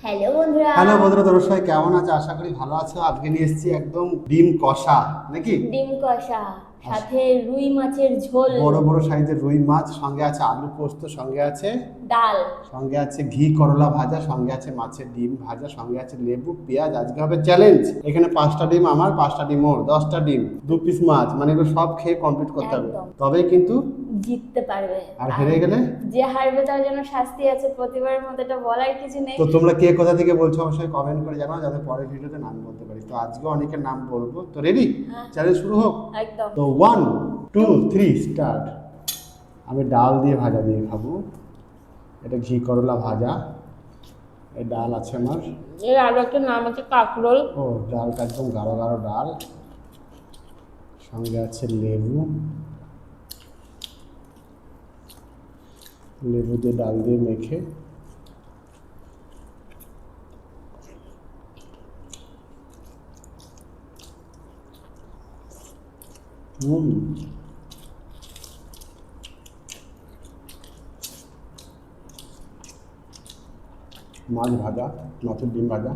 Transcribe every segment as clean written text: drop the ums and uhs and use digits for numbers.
Hello বন্ধুরা, তোমরা সবাই কেমন আছো? আশা করি ভালো আছো। আজকে নিয়ে এসেছি একদম ডিম কষা, নাকি ডিম কষা সাথে রুই মাছের ঝোল, বড় বড় সাইজের রুই মাছ, সঙ্গে আছে আলু পোস্ত, সঙ্গে আছে ডাল। সঙ্গে আছে ঘি করলা ভাজা, সঙ্গে আছে মাছের ডিম ভাজা, সঙ্গে আছে লেবু পেঁয়াজ। আজকে হবে চ্যালেঞ্জ। এখানে 5টা ডিম আমার, 5টা ডিম ওর, 10টা ডিম, 2 পিস মাছ, মানে এগুলো সব খেয়ে কমপ্লিট করতে হবে, একদম। তবেই কিন্তু জিততে পারবে। আর হেরে গেলে যে হারবে তার জন্য শাস্তি আছে, প্রতিবারের মতো এটা বলার কিছু নেই। তো তোমরা কে কোথা থেকে বলছো অবশ্যই কমেন্ট করে জানাও, যাতে পরের ভিডিওতে নাম বলতে পারি। তো আজকে অনেকের নাম বলবো, তো রেডি? হ্যাঁ। চ্যালেঞ্জ শুরু হোক। একদম। তো 1 2 3 স্টার্ট। আমি ডাল দিয়ে ভাজা দিয়ে খাবো। এটা ঘি করলা ভাজা। এই ডাল আছে আমার। এর আরো একটা নাম আছে কাকরোল। ও, ডালটা একদম গাঢ় গাঢ় ডাল, সঙ্গে আছে লেবু। লেবু দিয়ে ডাল দিয়ে মেখে হুম, মাছ ভাজা, মাছের ডিম ভাজা।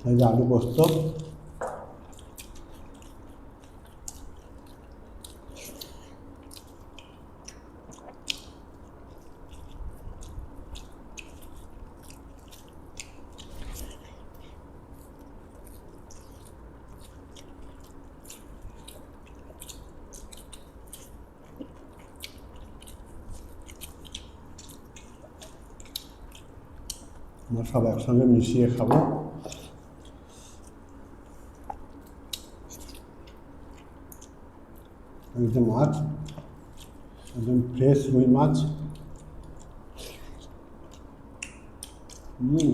এই যে আলু পোস্ত। আমরা সব একসঙ্গে মিশিয়ে খাবো। এই যে মাছ, একদম ফ্রেশ রুই মাছ। হুম,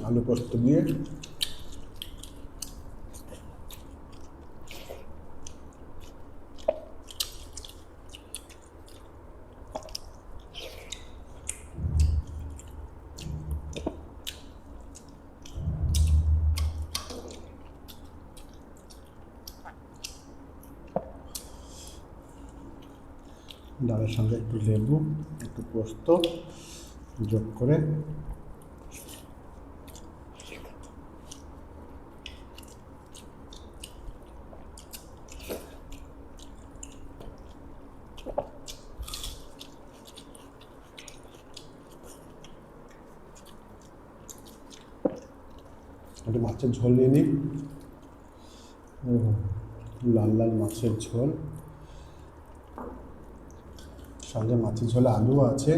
আলু পোস্ত দিয়ে ডালের সঙ্গে একটু লেবু, একটু পোস্ত যোগ করে একটু মাছের ঝোল নিয়ে নিই। লাল লাল মাছের ঝোল, সঙ্গে মাছের ঝোলে আলু আছে।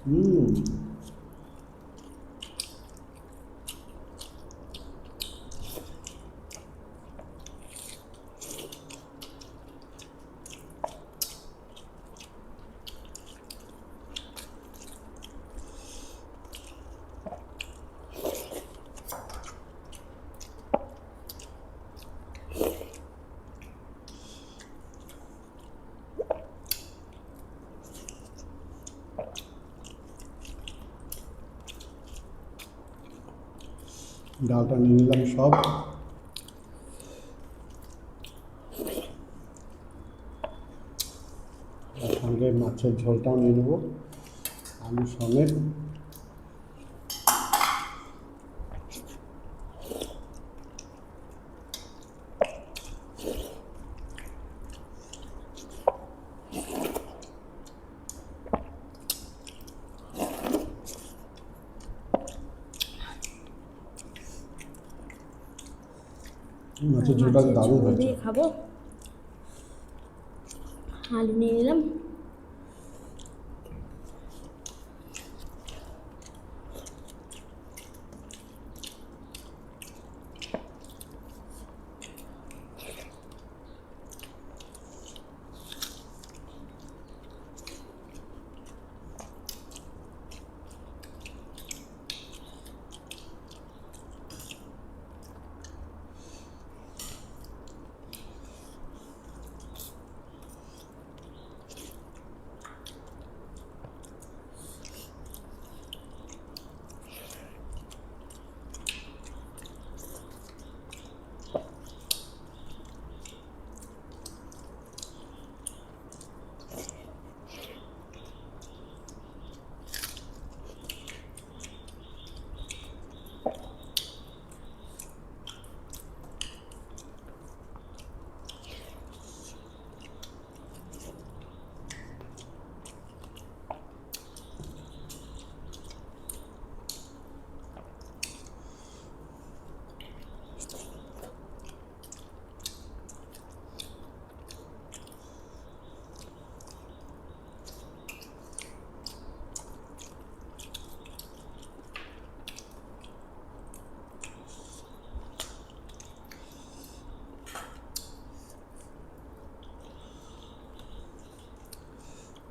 হুম, ডালটা নিয়ে নিলাম সব। আর সঙ্গে মাছের ঝোলটাও নিয়ে নেবো আলু সমেত। মাছের ঝোলটা দারুণ হয়েছে। দিয়ে খাবো। আলু নিয়ে নিলাম।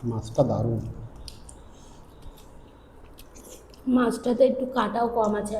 মাছটা দারুণ। মাছটাতে একটু কাটাও কম আছে।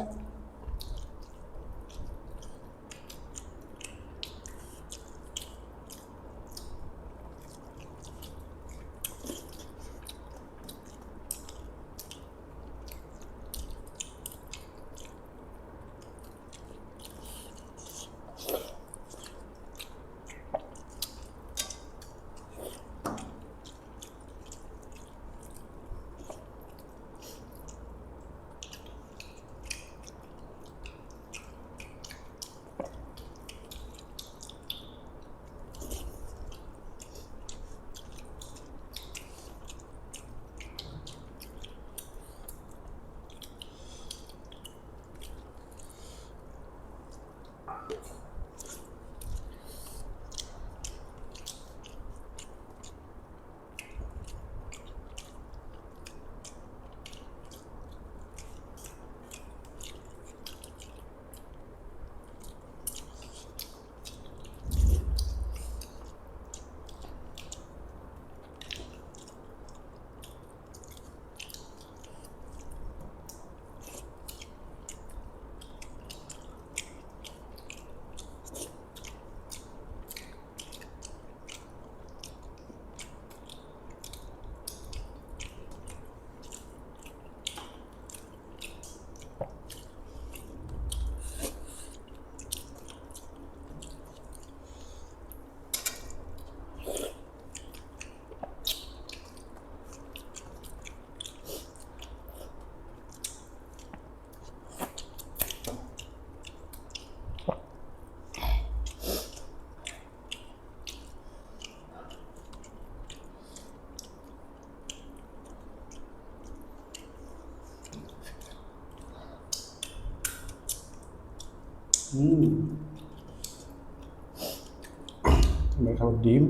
আমরা খাবো ডিম।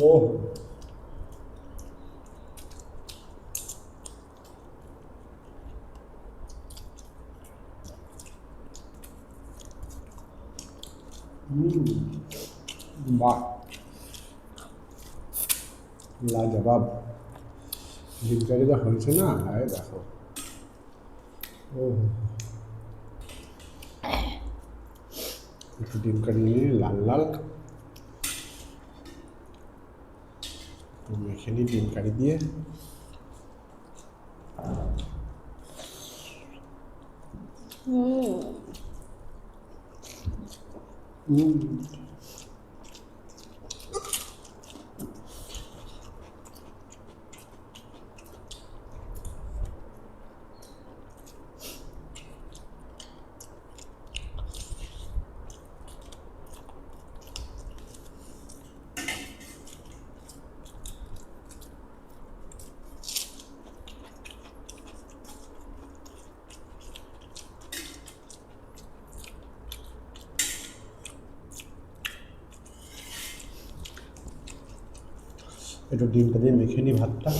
ও বাহ, লাজবাব। ডিম কারি যা হয়েছে না, আরে দেখো। ও একটু ডিম কারি নিয়ে লাল লাল মেখে নিই ডিম কারি দিয়ে। একটু ডিমটা দিয়ে মেখে নিই ভাতটা।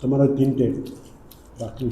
তোমার ওই তিনটে বাকি।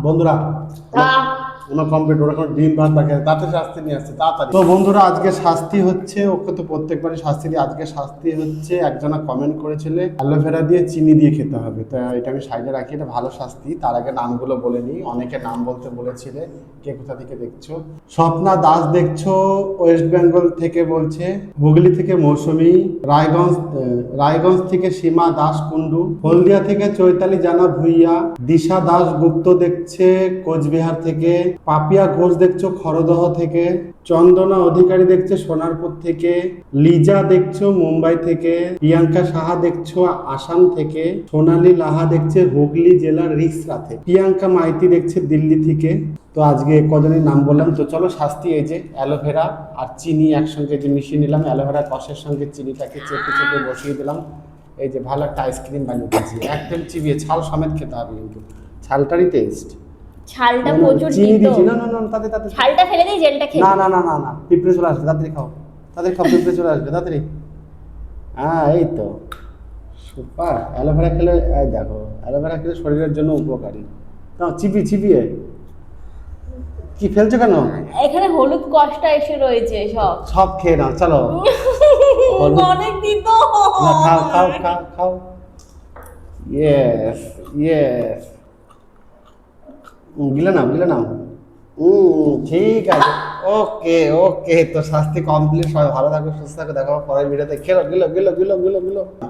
বন্ধুরা আহ, ওনার কমপ্লিট, ওরা কোনো ডিম ভাত বাকি আছে, তাতে শাস্তি নিয়ে আসছে তাড়াতাড়ি। তো বন্ধুরা আজকে শাস্তি হচ্ছে, ওকে তো প্রত্যেকবারই শাস্তি দিই, আজকে শাস্তি হচ্ছে একজনা কমেন্ট করেছিলে অ্যালোভেরা দিয়ে চিনি দিয়ে খেতে হবে, তো এটা আমি সাইডে রাখি, এটা ভালো শাস্তি। তার আগে নামগুলো বলে নিই, অনেকে নাম বলতে বলেছিলে, কে কোথা থেকে দেখছো। স্বপ্না দাস দেখছো ওয়েস্ট বেঙ্গল থেকে বলছে, হুগলি থেকে মৌসুমী, রায়গঞ্জ থেকে সীমা দাস কুন্ডু, হলদিয়া থেকে চৈতালি জানা ভুইয়া, দিশা দাস গুপ্ত দেখছে কোচবিহার থেকে, পাপিয়া ঘোষ দেখছো খরদহ থেকে, চন্দনা অধিকারী দেখছে সোনারপুর থেকে, লিজা দেখছো মুম্বাই থেকে, প্রিয়াঙ্কা সাহা দেখছো আসাম থেকে, সোনালী লাহা দেখছে হুগলি জেলার রিসরা থেকে, প্রিয়াঙ্কা মাইতি দেখছে দিল্লি থেকে। তো আজকে কজনের নাম বললাম। তো চলো শাস্তি এই যে অ্যালোভেরা আর চিনি একসঙ্গে যে মিশিয়ে নিলাম, অ্যালোভেরা কষের সঙ্গে চিনিটাকে চেপে চেপে বসিয়ে দিলাম। এই যে ভালো একটা আইসক্রিম বানিয়ে দিয়েছি, একদম চিবিয়ে ছাল সমেত খেতে হবে, কিন্তু ছালটারই টেস্ট। ছালটা প্রচুর চিনি তিতো। দিচ্ছি, না না না তাতে তাতে ছালটা ফেলে দিই, জেলটা খেয়ে না নিই। না না না না, পিঁপড়ে চলে আসবে, তাড়াতাড়ি খাও, তাড়াতাড়ি খাও, পিঁপড়ে চলে আসবে তাড়াতাড়ি। হ্যাঁ এই তো সুপার। অ্যালোভেরা খেলে এই দেখো, অ্যালোভেরা খেলে শরীরের জন্য উপকারী। নাও চিবিয়ে কি ফেলছো কেন? এখানে হলুদ কষটা এসে রয়েছে সব। সব খেয়ে নাও চলো। অনেক তিতো। না, খাও খাও খাও খাও। ইয়েস ইয়েস, গিলে নাও। ঠিক আছে, ওকে ওকে। তো শাস্তি কমপ্লিট, সবাই ভালো থাকো সুস্থ থাকো, দেখো পরের ভিডিওতে। খেলো গিলো।